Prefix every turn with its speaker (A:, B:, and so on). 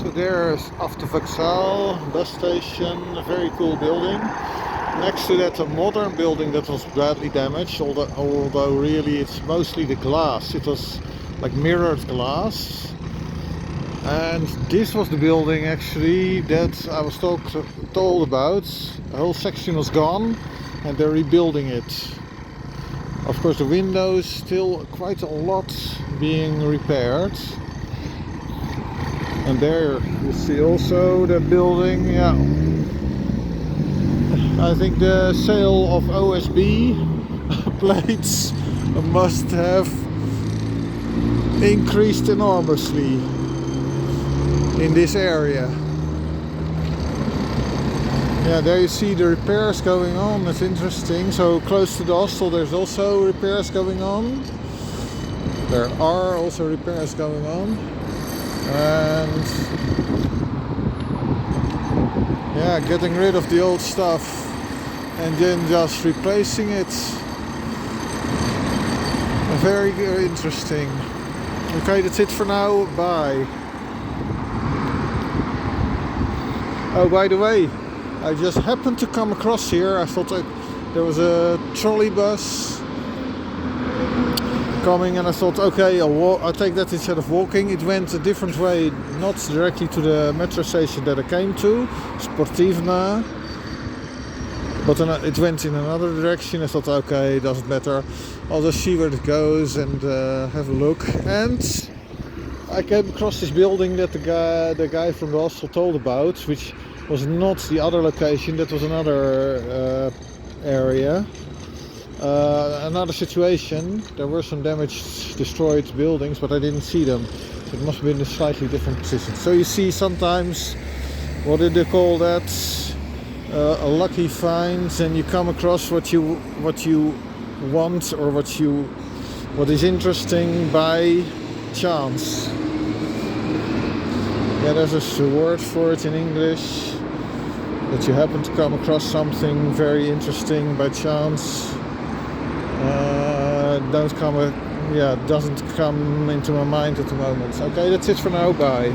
A: So there's off the Vauxhall bus station, a very cool building. Next to that, a modern building that was badly damaged, although really it's mostly the glass. It was like mirrored glass. And this was the building actually that I was told about. The whole section was gone and they're rebuilding it. Of course the windows still quite a lot being repaired. And there you see also that building, yeah. I think the sale of OSB plates must have increased enormously in this area. Yeah, there you see the repairs going on. That's interesting. So close to the hostel there's also repairs going on. There are also repairs going on. And yeah, getting rid of the old stuff and then just replacing it. Very, very interesting. Okay, that's it for now. Bye. Oh, by the way, I just happened to come across here. I thought there was a trolley bus coming and I thought, okay, I'll take that instead of walking. It went a different way, not directly to the metro station that I came to, Sportivna, but then it went in another direction. I thought, okay, it doesn't matter. I'll just see where it goes and have a look. And I came across this building that the guy from the hostel told about, which was not the other location. That was another area. Another situation. There were some damaged, destroyed buildings, but I didn't see them. It must have been a slightly different position. So you see sometimes, what did they call that? A lucky find, and you come across what you want or what is interesting by chance. Yeah, there's a word for it in English. That you happen to come across something very interesting by chance. Doesn't come into my mind at the moment. Okay, that's it for now. Bye.